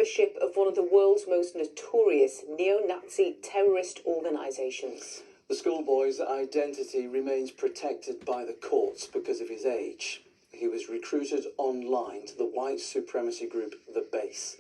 membership of one of the world's most notorious neo-Nazi terrorist organisations. The schoolboy's identity remains protected by the courts because of his age. He was recruited online to the white supremacy group The Base.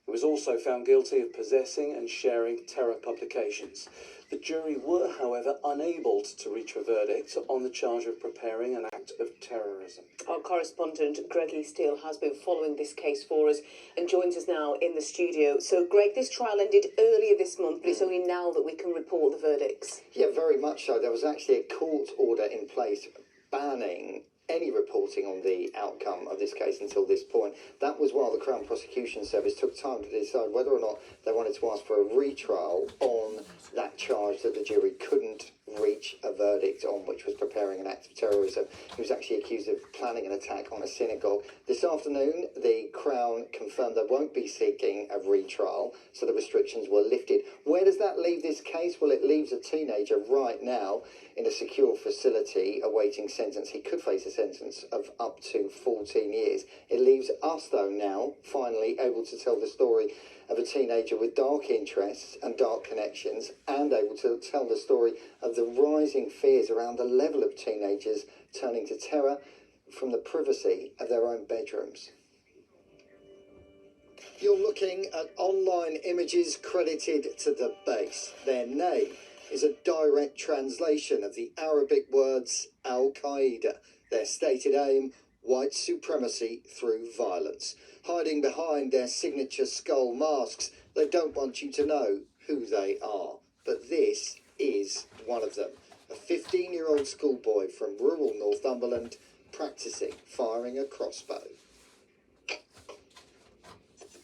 He was also found guilty of possessing and sharing terror publications. The jury were, however, unable to reach a verdict on the charge of preparing an act of terrorism. Our correspondent, Greg Steele, has been following this case for us and joins us now in the studio. So, Greg, this trial ended earlier this month, but it's only now that we can report the verdicts. Yeah, very much so. There was actually a court order in place banning any reporting on the outcome of this case until this point. That was while the Crown Prosecution Service took time to decide whether or not they wanted to ask for a retrial on that charge that the jury couldn't reach a verdict on, which was preparing an act of terrorism. He was actually accused of planning an attack on a synagogue. This afternoon, the Crown confirmed they won't be seeking a retrial, so the restrictions were lifted. Where does that leave this case? Well, it leaves a teenager right now in a secure facility awaiting sentence. He could face a sentence of up to 14 years. It leaves us, though, now finally able to tell the story of a teenager with dark interests and dark connections, and able to tell the story of the rising fears around the level of teenagers turning to terror from the privacy of their own bedrooms. You're looking at online images credited to The Base. Their name is a direct translation of the Arabic words Al-Qaeda. Their stated aim, white supremacy through violence. Hiding behind their signature skull masks, they don't want you to know who they are. But this is one of them. A 15-year-old schoolboy from rural Northumberland practicing firing a crossbow.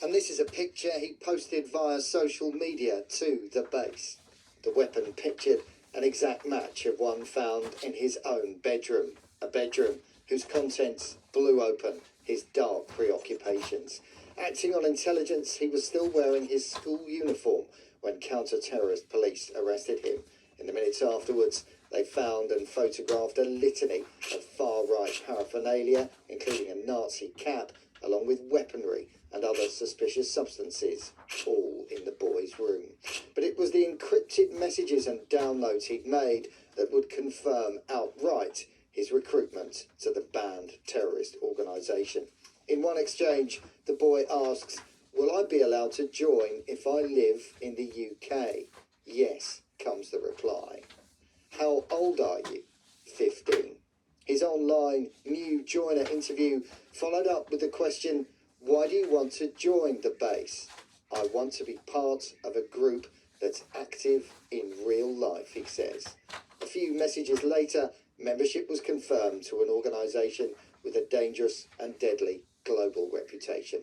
And this is a picture he posted via social media to The Base. The weapon pictured an exact match of one found in his own bedroom. A bedroom whose contents blew open his dark preoccupations. Acting on intelligence, he was still wearing his school uniform when counter-terrorist police arrested him. In the minutes afterwards, they found and photographed a litany of far-right paraphernalia, including a Nazi cap, along with weaponry and other suspicious substances, all in the boy's room. But it was the encrypted messages and downloads he'd made that would confirm outright his recruitment to the banned terrorist organisation. In one exchange, the boy asks, "Will I be allowed to join if I live in the UK?" "Yes," comes the reply. "How old are you?" 15. His online new joiner interview followed up with the question, "Why do you want to join The Base?" "I want to be part of a group that's active in real life," he says. A few messages later, membership was confirmed to an organisation with a dangerous and deadly global reputation.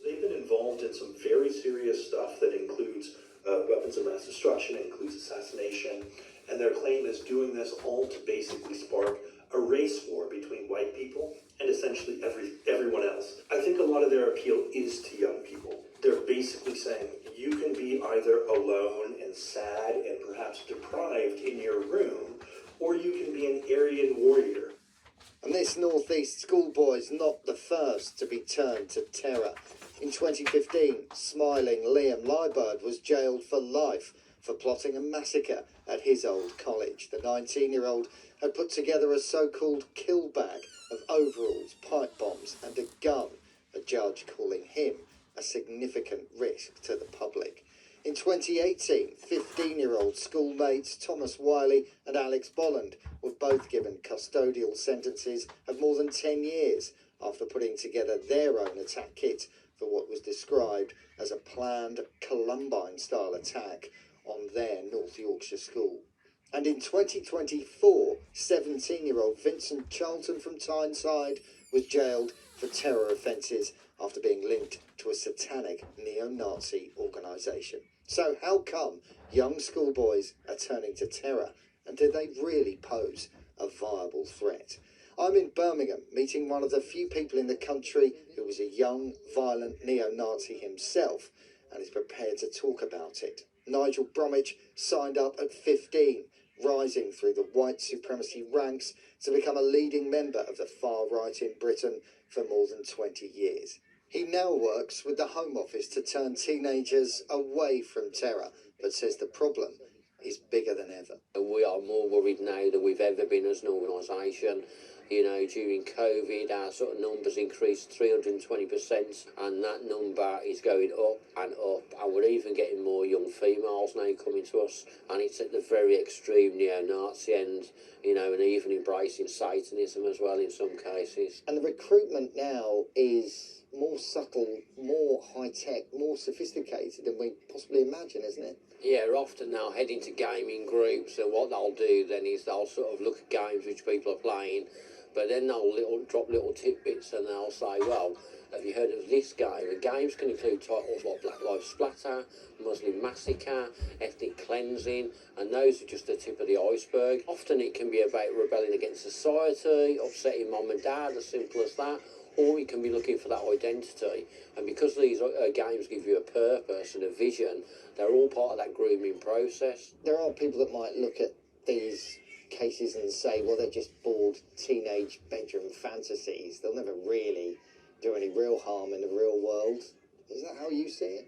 They've been involved in some very serious stuff that includes weapons of mass destruction, includes assassination, and their claim is doing this all to basically spark a race war between white people and essentially everyone else. I think a lot of their appeal is to young people. They're basically saying you can be either alone and sad and perhaps deprived in your room, or you can be an Aryan warrior. And this northeast schoolboy's not the first to be turned to terror. In 2015, smiling Liam Liebird was jailed for life for plotting a massacre at his old college. The 19-year-old had put together a so-called kill bag of overalls, pipe bombs and a gun, a judge calling him a significant risk to the public. In 2018, 15-year-old schoolmates Thomas Wiley and Alex Bolland were both given custodial sentences of more than 10 years after putting together their own attack kit for what was described as a planned Columbine-style attack on their North Yorkshire school. And in 2024, 17-year-old Vincent Charlton from Tyneside was jailed for terror offences after being linked to a satanic neo-Nazi organisation. So how come young schoolboys are turning to terror, and do they really pose a viable threat? I'm in Birmingham, meeting one of the few people in the country who was a young, violent neo-Nazi himself and is prepared to talk about it. Nigel Bromwich signed up at 15, rising through the white supremacy ranks to become a leading member of the far right in Britain for more than 20 years. He now works with the Home Office to turn teenagers away from terror, but says the problem is bigger than ever. We are more worried now than we've ever been as an organisation. You know, during COVID, our sort of numbers increased 320%, and that number is going up, and we're even getting more young females now coming to us, and it's at the very extreme neo-Nazi end, you know, and even embracing Satanism as well in some cases. And the recruitment now is more subtle, more high-tech, more sophisticated than we possibly imagine, isn't it? Yeah, often they'll head into gaming groups, and what they'll do then is they'll sort of look at games which people are playing, but then they'll drop little tidbits and they'll say, well, have you heard of this game? And games can include titles like Black Lives Splatter, Muslim Massacre, Ethnic Cleansing, and those are just the tip of the iceberg. Often it can be about rebelling against society, upsetting mum and dad, as simple as that, or you can be looking for that identity. And because these games give you a purpose and a vision, they're all part of that grooming process. There are people that might look at these cases and say, well, they're just bored teenage bedroom fantasies. They'll never really do any real harm in the real world. Is that how you see it?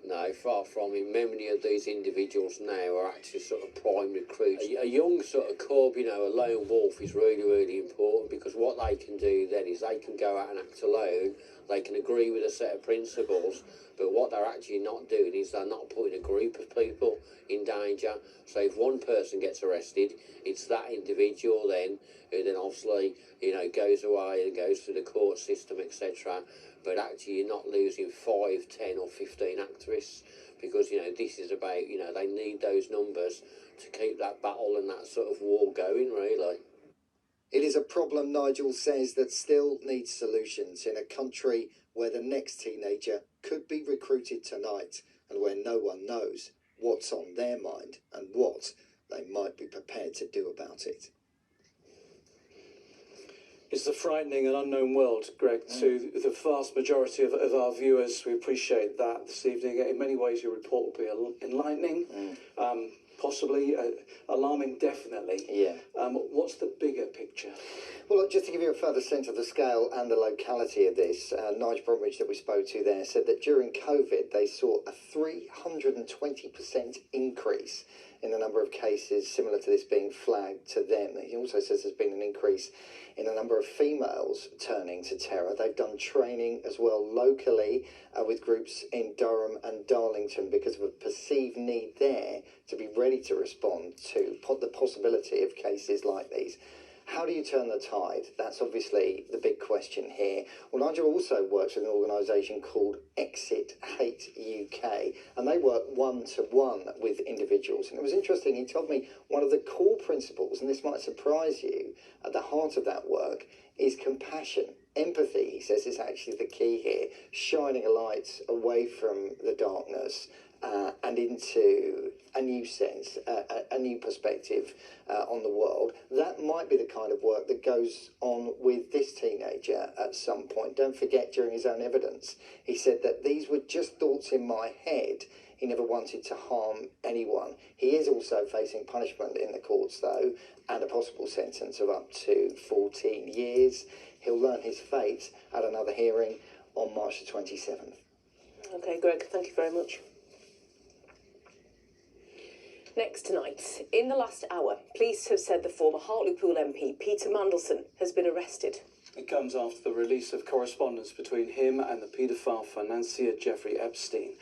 No, far from it. Many of these individuals now are actually sort of prime recruits. A young sort of cub, you know, a lone wolf is really, really important, because what they can do then is they can go out and act alone. They can agree with a set of principles, but what they're actually not doing is they're not putting a group of people in danger. So if one person gets arrested, it's that individual then who then obviously, you know, goes away and goes through the court system, etc. But actually you're not losing 5, 10 or 15 activists, because, you know, this is about, you know, they need those numbers to keep that battle and that sort of war going, really. It is a problem, Nigel says, that still needs solutions in a country where the next teenager could be recruited tonight and where no one knows what's on their mind and what they might be prepared to do about it. It's a frightening and unknown world, Greg, to the vast majority of our viewers. We appreciate that this evening. In many ways, your report will be enlightening, possibly alarming, definitely. Yeah. What's the bigger picture? Well, look, just to give you a further sense of the scale and the locality of this, Nigel Bromwich that we spoke to there said that during COVID they saw a 320% increase in the number of cases similar to this being flagged to them. He also says there's been an increase in the number of females turning to terror. They've done training as well locally with groups in Durham and Darlington because of a perceived need there to be ready to respond to the possibility of cases like these. How do you turn the tide? That's obviously the big question here. Well, Nigel also works with an organisation called Exit Hate UK, and they work one-to-one with individuals. And it was interesting, he told me one of the core principles, and this might surprise you, at the heart of that work is compassion. Empathy, he says, is actually the key here, shining a light away from the darkness and into a new sense, a new perspective on the world. That might be the kind of work that goes on with this teenager at some point. Don't forget, during his own evidence, he said that these were just thoughts in my head. He never wanted to harm anyone. He is also facing punishment in the courts, though, and a possible sentence of up to 14 years. He'll learn his fate at another hearing on March the 27th. OK, Greg, thank you very much. Next tonight, in the last hour, police have said the former Hartlepool MP, Peter Mandelson, has been arrested. It comes after the release of correspondence between him and the paedophile financier Jeffrey Epstein.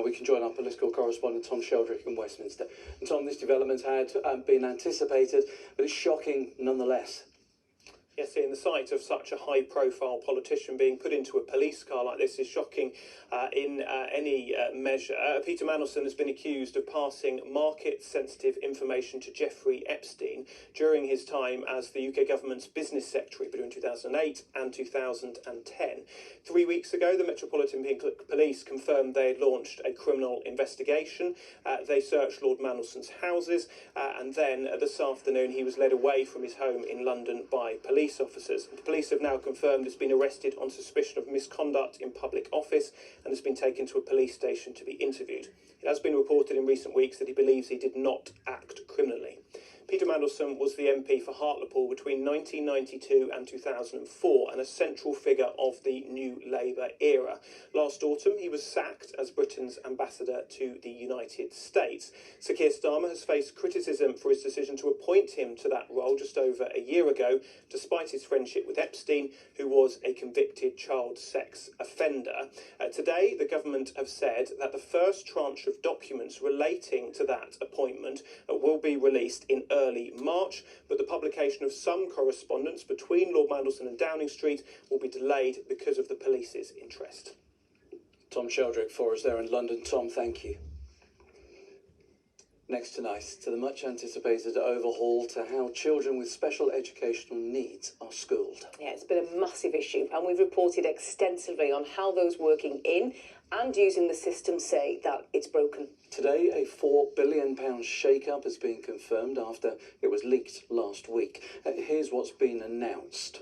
We can join our political correspondent Tom Sheldrick in Westminster. And Tom, this development had been anticipated, but it's shocking nonetheless. Yes, seeing the sight of such a high-profile politician being put into a police car like this is shocking in any measure. Peter Mandelson has been accused of passing market-sensitive information to Jeffrey Epstein during his time as the UK government's business secretary between 2008 and 2010. 3 weeks ago, the Metropolitan Police confirmed they had launched a criminal investigation. They searched Lord Mandelson's houses, and then this afternoon he was led away from his home in London by police officers. The police have now confirmed he's been arrested on suspicion of misconduct in public office and has been taken to a police station to be interviewed. It has been reported in recent weeks that he believes he did not act criminally. Peter Mandelson was the MP for Hartlepool between 1992 and 2004 and a central figure of the New Labour era. Last autumn, he was sacked as Britain's ambassador to the United States. Sir Keir Starmer has faced criticism for his decision to appoint him to that role just over a year ago, despite his friendship with Epstein, who was a convicted child sex offender. Today, the government have said that the first tranche of documents relating to that appointment will be released in early March, but the publication of some correspondence between Lord Mandelson and Downing Street will be delayed because of the police's interest. Tom Sheldrick for us there in London. Tom, thank you. Next tonight, to the much anticipated overhaul to how children with special educational needs are schooled. Yeah, it's been a massive issue, and we've reported extensively on how those working in and using the system say that it's broken. Today, a £4 billion shake-up has been confirmed after it was leaked last week. Here's what's been announced.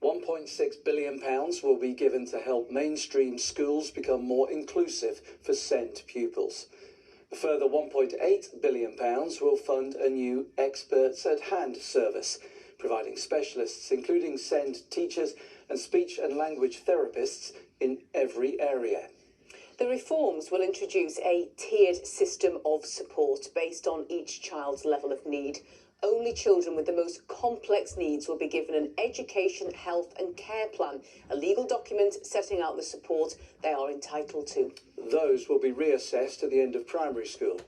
£1.6 billion will be given to help mainstream schools become more inclusive for SEND pupils. A further £1.8 billion will fund a new Experts at Hand service, providing specialists, including SEND teachers and speech and language therapists, in every area. The reforms will introduce a tiered system of support based on each child's level of need. Only children with the most complex needs will be given an education, health and care plan, a legal document setting out the support they are entitled to. Those will be reassessed at the end of primary school.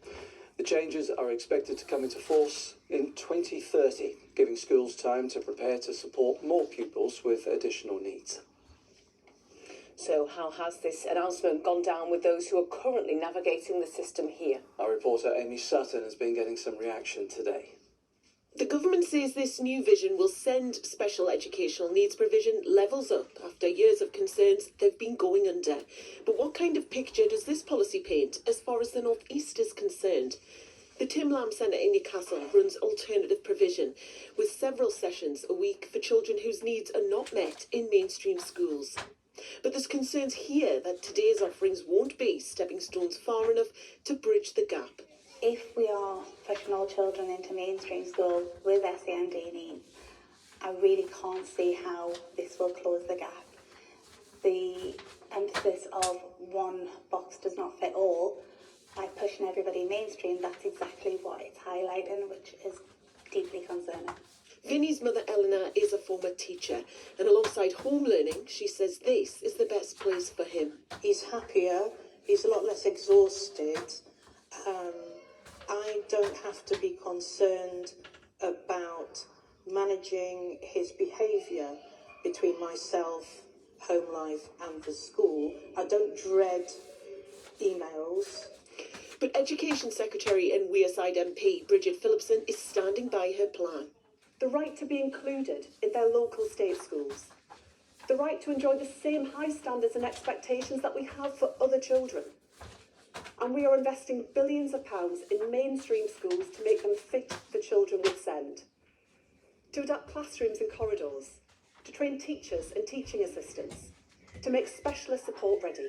The changes are expected to come into force in 2030, giving schools time to prepare to support more pupils with additional needs. So how has this announcement gone down with those who are currently navigating the system here? Our reporter Amy Sutton has been getting some reaction today. The government says this new vision will send special educational needs provision levels up after years of concerns they've been going under. But what kind of picture does this policy paint as far as the North East is concerned? The Tim Lamb Centre in Newcastle runs alternative provision, with several sessions a week for children whose needs are not met in mainstream schools. But there's concerns here that today's offerings won't be stepping stones far enough to bridge the gap. If we are pushing all children into mainstream school with SEND needs, I really can't see how this will close the gap. The emphasis of one box does not fit all, by pushing everybody mainstream, that's exactly what it's highlighting, which is deeply concerning. Vinny's mother Eleanor is a former teacher, and alongside home learning, she says this is the best place for him. He's happier, he's a lot less exhausted. I don't have to be concerned about managing his behaviour between myself, home life and the school. I don't dread emails. But Education Secretary and Wearside MP Bridget Phillipson is standing by her plan. The right to be included in their local state schools. The right to enjoy the same high standards and expectations that we have for other children. And we are investing billions of pounds in mainstream schools to make them fit for children with SEND. To adapt classrooms and corridors. To train teachers and teaching assistants. To make specialist support ready.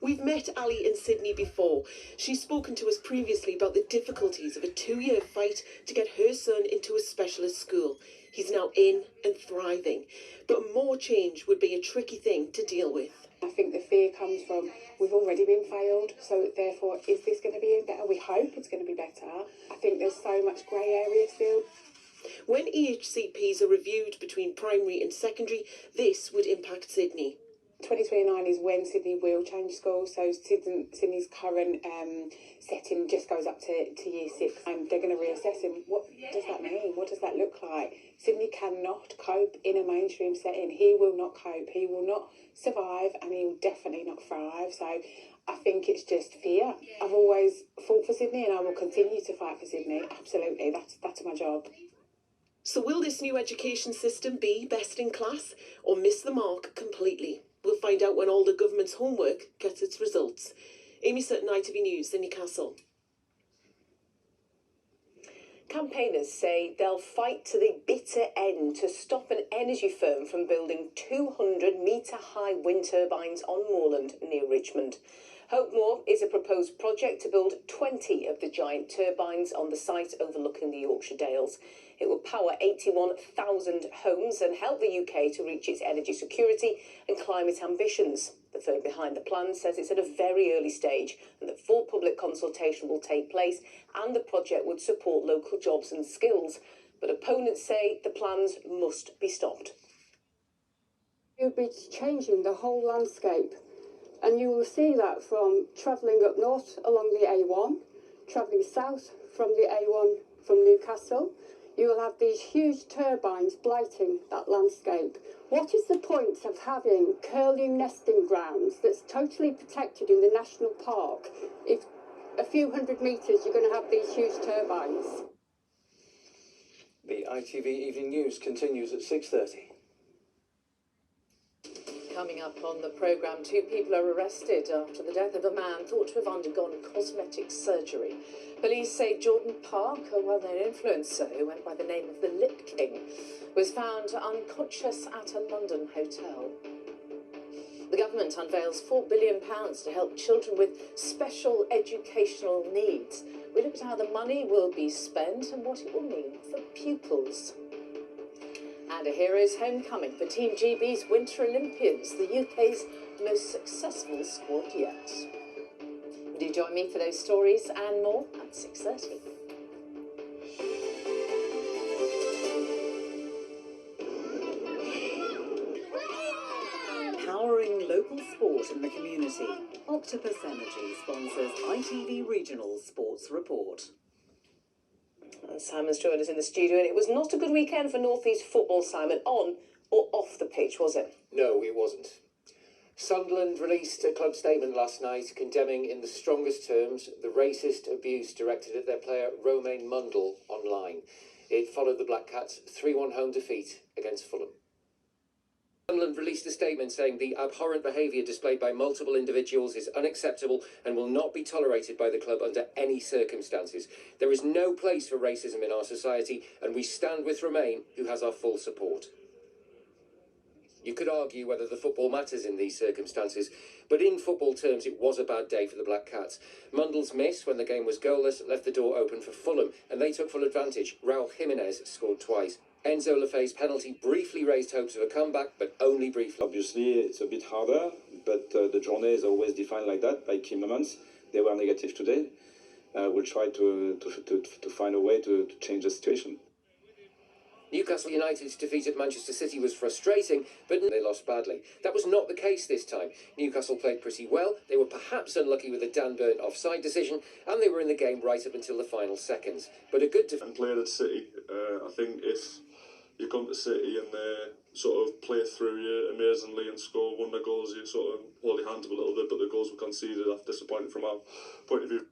We've met Ali in Sydney before. She's spoken to us previously about the difficulties of a 2-year fight to get her son into a specialist school. He's now in and thriving. But more change would be a tricky thing to deal with. I think the fear comes from, we've already been failed, so therefore, is this going to be better? We hope it's going to be better. I think there's so much grey area still. When EHCPs are reviewed between primary and secondary, this would impact Sydney. 2029 is when Sydney will change schools, so Sydney's current setting just goes up to year 6, and they're going to reassess him. What does that mean? What does that look like? Sydney cannot cope in a mainstream setting. He will not cope. He will not survive, and he will definitely not thrive. So I think it's just fear. I've always fought for Sydney, and I will continue to fight for Sydney. Absolutely, that's my job. So will this new education system be best in class or miss the mark completely? We'll find out when all the government's homework gets its results. Amy Sutton, ITV News in Newcastle. Campaigners say they'll fight to the bitter end to stop an energy firm from building 200-metre-high wind turbines on moorland near Richmond. Hope Moor is a proposed project to build 20 of the giant turbines on the site overlooking the Yorkshire Dales. It will power 81,000 homes and help the UK to reach its energy security and climate ambitions. The firm behind the plan says it's at a very early stage and that full public consultation will take place and the project would support local jobs and skills. But opponents say the plans must be stopped. You'll be changing the whole landscape, and you will see that from travelling up north along the A1, travelling south from the A1 from Newcastle. You will have these huge turbines blighting that landscape. What is the point of having curlew nesting grounds that's totally protected in the national park if a few hundred metres you're going to have these huge turbines? The ITV Evening News continues at 6:30. Coming up on the programme, 2 people are arrested after the death of a man thought to have undergone cosmetic surgery. Police say Jordan Park, a well-known influencer who went by the name of the Lip King, was found unconscious at a London hotel. The government unveils £4 billion to help children with special educational needs. We look at how the money will be spent and what it will mean for pupils. And a hero's homecoming for Team GB's Winter Olympians, the UK's most successful squad yet. Do join me for those stories and more at 6:30. Powering local sport in the community, Octopus Energy sponsors ITV Regional Sports Report. And Simon's joined us in the studio, and it was not a good weekend for North East football, Simon, on or off the pitch, was it? No, it wasn't. Sunderland released a club statement last night condemning in the strongest terms the racist abuse directed at their player Romain Mundle online. It followed the Black Cats' 3-1 home defeat against Fulham. Sunderland released a statement saying the abhorrent behaviour displayed by multiple individuals is unacceptable and will not be tolerated by the club under any circumstances. There is no place for racism in our society, and we stand with Romain, who has our full support. You could argue whether the football matters in these circumstances, but in football terms it was a bad day for the Black Cats. Mundle's miss when the game was goalless left the door open for Fulham, and they took full advantage. Raul Jimenez scored twice. Enzo Lefebvre's penalty briefly raised hopes of a comeback, but only briefly. Obviously, it's a bit harder, but the journey is always defined like that, by key moments. They were negative today. We'll try to find a way to change the situation. Newcastle United's defeat at Manchester City was frustrating, but they lost badly. That was not the case this time. Newcastle played pretty well. They were perhaps unlucky with a Dan Burn offside decision, and they were in the game right up until the final seconds. But a good defeat. And played at City. I think if you come to City and they sort of play through you amazingly and score one of the goals, you sort of hold your hands up a little bit, but the goals were conceded. That's disappointing from our point of view.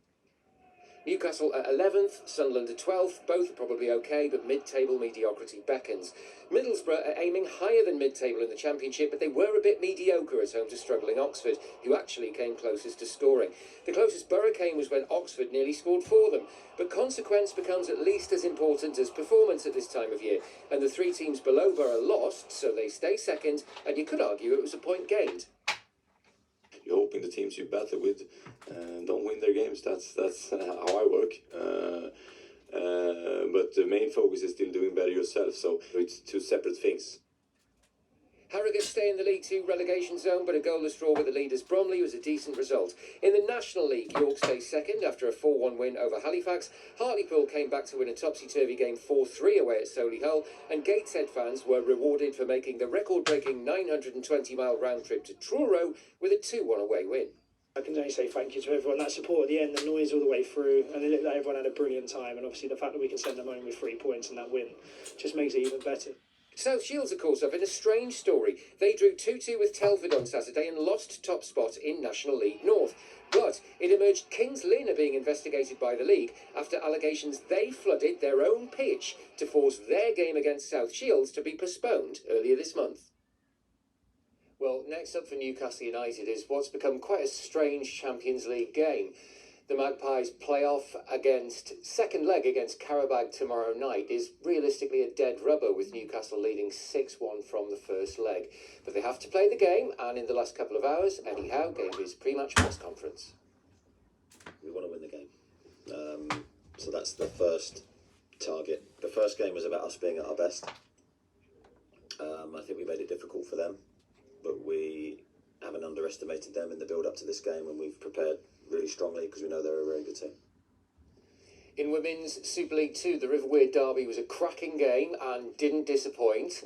Newcastle at 11th, Sunderland at 12th, both are probably okay, but mid-table mediocrity beckons. Middlesbrough are aiming higher than mid-table in the Championship, but they were a bit mediocre at home to struggling Oxford, who actually came closest to scoring. The closest Borough came was when Oxford nearly scored for them, but consequence becomes at least as important as performance at this time of year, and the 3 teams below Borough lost, so they stay second, and you could argue it was a point gained. You're hoping the teams you battle with don't win their games. That's how I work. But the main focus is still doing better yourself. So it's 2 separate things. Harrogate stay in the League 2 relegation zone, but a goalless draw with the leaders Bromley was a decent result. In the National League, York stays second after a 4-1 win over Halifax. Hartlepool came back to win a topsy-turvy game 4-3 away at Solihull, and Gateshead fans were rewarded for making the record-breaking 920-mile round trip to Truro with a 2-1 away win. I can only say thank you to everyone. That support at the end, the noise all the way through, and it looked like everyone had a brilliant time, and obviously the fact that we can send them home with 3 points and that win just makes it even better. South Shields, of course, up in a strange story. They drew 2-2 with Telford on Saturday and lost top spot in National League North. But it emerged Kings Lynn are being investigated by the league after allegations they flooded their own pitch to force their game against South Shields to be postponed earlier this month. Well, next up for Newcastle United is what's become quite a strange Champions League game. The Magpies' second leg against Qarabag tomorrow night is realistically a dead rubber, with Newcastle leading 6-1 from the first leg. But they have to play the game, and in the last couple of hours, Eddie Howe gave his pre-match press conference. We want to win the game. So that's the first target. The first game was about us being at our best. I think we made it difficult for them, but we haven't underestimated them in the build-up to this game, and we've prepared really strongly because we know they're a very good team. In Women's Super League 2, the River Wear derby was a cracking game and didn't disappoint,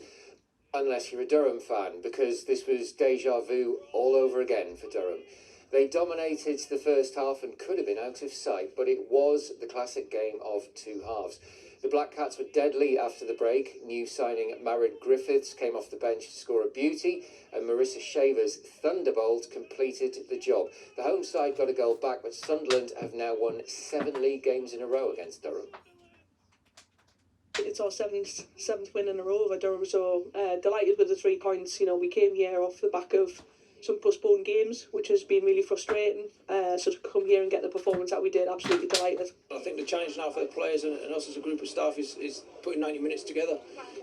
unless you're a Durham fan, because this was deja vu all over again for Durham. They dominated the first half and could have been out of sight, but it was the classic game of two halves. The Black Cats were deadly after the break. New signing Marid Griffiths came off the bench to score a beauty, and Marissa Shaver's Thunderbolt completed the job. The home side got a goal back, but Sunderland have now won 7 league games in a row against Durham. It's our seventh win in a row over Durham, so delighted with the 3 points. You know, we came here off the back of some postponed games, which has been really frustrating. So to come here and get the performance that we did, absolutely delighted. I think the challenge now for the players and us as a group of staff is putting 90 minutes together.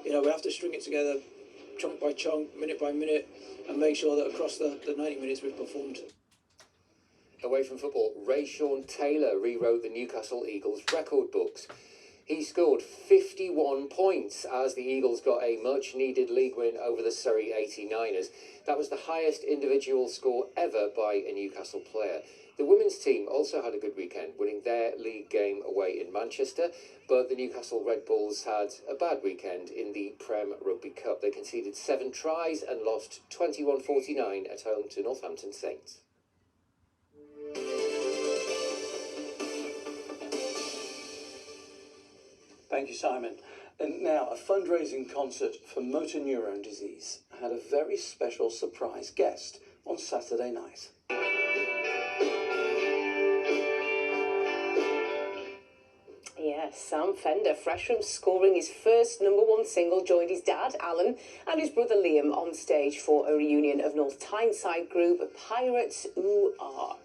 You know, we have to string it together chunk by chunk, minute by minute, and make sure that across the 90 minutes we've performed. Away from football, Ray Sean Taylor rewrote the Newcastle Eagles record books. He scored 51 points as the Eagles got a much-needed league win over the Surrey 89ers. That was the highest individual score ever by a Newcastle player. The women's team also had a good weekend, winning their league game away in Manchester, but the Newcastle Red Bulls had a bad weekend in the Prem Rugby Cup. They conceded 7 tries and lost 21-49 at home to Northampton Saints. Thank you, Simon. And now, a fundraising concert for motor neurone disease had a very special surprise guest on Saturday night. Yes, Sam Fender, fresh from scoring his first #1 single, joined his dad, Alan, and his brother Liam on stage for a reunion of North Tyneside group Pirates Ooh Ah.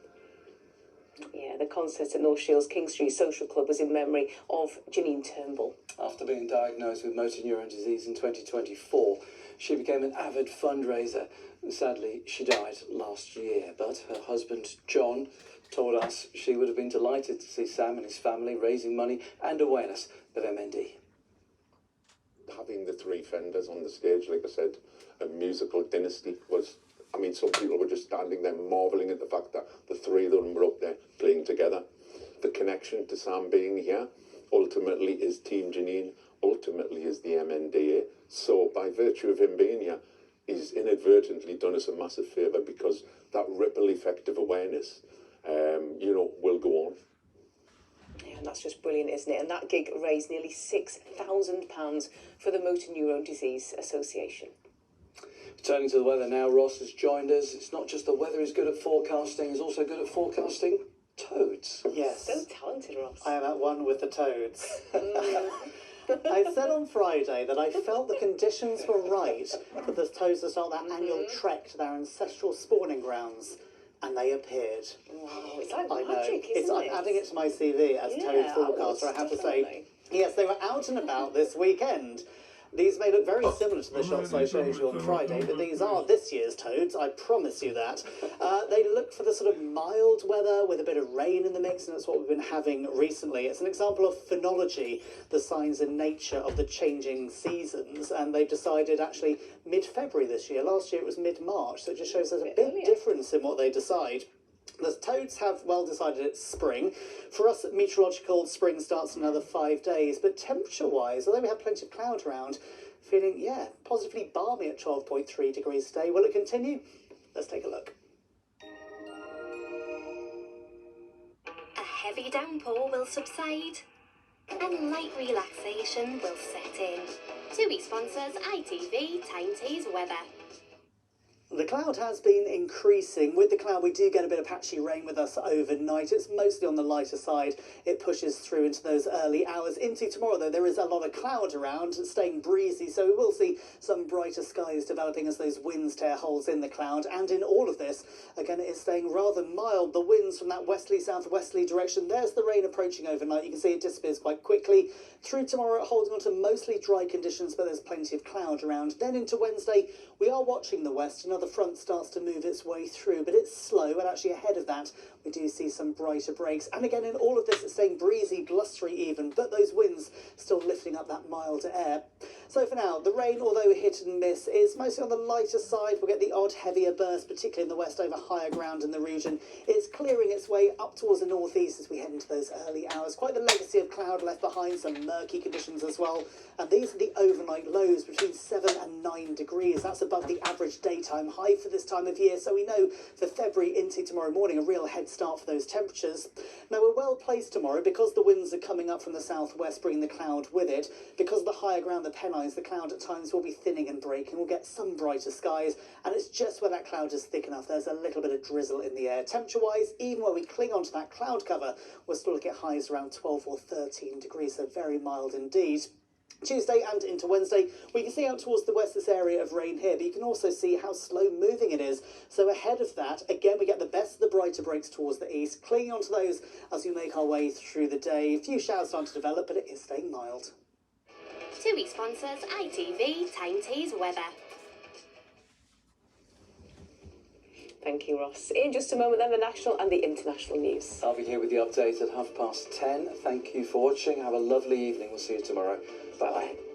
Yeah, the concert at North Shields King Street Social Club was in memory of Janine Turnbull. After being diagnosed with motor neurone disease in 2024, she became an avid fundraiser. Sadly, she died last year, but her husband, John, told us she would have been delighted to see Sam and his family raising money and awareness of MND. Having the 3 Fenders on the stage, like I said, a musical dynasty was... I mean, some people were just standing there marvelling at the fact that the 3 of them were up there playing together. The connection to Sam being here ultimately is Team Janine, ultimately is the MNDA. So by virtue of him being here, he's inadvertently done us a massive favour, because that ripple effect of awareness, will go on. Yeah, and that's just brilliant, isn't it? And that gig raised nearly £6,000 for the Motor Neurone Disease Association. Turning to the weather now, Ross has joined us. It's not just the weather he's good at forecasting, he's also good at forecasting toads. Yes. So talented, Ross. I am at one with the toads. I said on Friday that I felt the conditions were right for the toads to start their annual trek to their ancestral spawning grounds, and they appeared. Wow, it's like I magic, know. isn't I'm it? adding it to my CV as toad forecaster, I have to say. definitely. Yes, they were out and about this weekend. These may look very similar to the shots I showed you on Friday, but these are this year's toads, I promise you that. They look for the sort of mild weather with a bit of rain in the mix, and that's what we've been having recently. It's an example of phenology, the signs in nature of the changing seasons, and they've decided actually mid-February this year. Last year it was mid-March, so it just shows there's a big difference in what they decide. The toads have well decided it's spring. For us, meteorological spring starts in another 5 days, but temperature-wise, although we have plenty of cloud around, feeling, positively balmy at 12.3 degrees today. Will it continue? Let's take a look. A heavy downpour will subside and light relaxation will set in. TUI sponsors ITV Tyne Tees Weather. The cloud has been increasing. With the cloud, we do get a bit of patchy rain with us overnight. It's mostly on the lighter side. It pushes through into those early hours. Into tomorrow, though, there is a lot of cloud around, staying breezy, so we will see some brighter skies developing as those winds tear holes in the cloud. And in all of this, again, it is staying rather mild. The winds from that westerly, southwesterly direction, there's the rain approaching overnight. You can see it disappears quite quickly. Through tomorrow, holding on to mostly dry conditions, but there's plenty of cloud around. Then into Wednesday, we are watching the west. Another front starts to move its way through, but it's slow, and actually ahead of that, we do see some brighter breaks. And again, in all of this, it's staying breezy, blustery even, but those winds still lifting up that milder air. So for now, the rain, although hit and miss, is mostly on the lighter side. We'll get the odd heavier burst, particularly in the west over higher ground in the region. It's clearing its way up towards the northeast as we head into those early hours. Quite the legacy of cloud left behind, some murky conditions as well. And these are the overnight lows, between 7 and 9 degrees. That's above the average daytime high for this time of year. So we know for February into tomorrow morning, a real head start for those temperatures. Now, we're well placed tomorrow because the winds are coming up from the southwest, bringing the cloud with it. Because of the higher ground, the Pennines, the cloud at times will be thinning and breaking. We'll get some brighter skies, and it's just where that cloud is thick enough. There's a little bit of drizzle in the air. Temperature-wise, even where we cling onto that cloud cover, we're still looking at highs around 12 or 13 degrees, so very mild indeed. Tuesday and into Wednesday, we can see out towards the west this area of rain here, but you can also see how slow moving it is. So ahead of that, again, we get the best of the brighter breaks towards the east, clinging onto those as we make our way through the day. A few showers starting to develop, but it is staying mild. TUI sponsors ITV Tyne Tees weather. Thank you, Ross. In just a moment, then, the national and the international news. I'll be here with the update at 10:30. Thank you for watching. Have a lovely evening. We'll see you tomorrow. Bye-bye.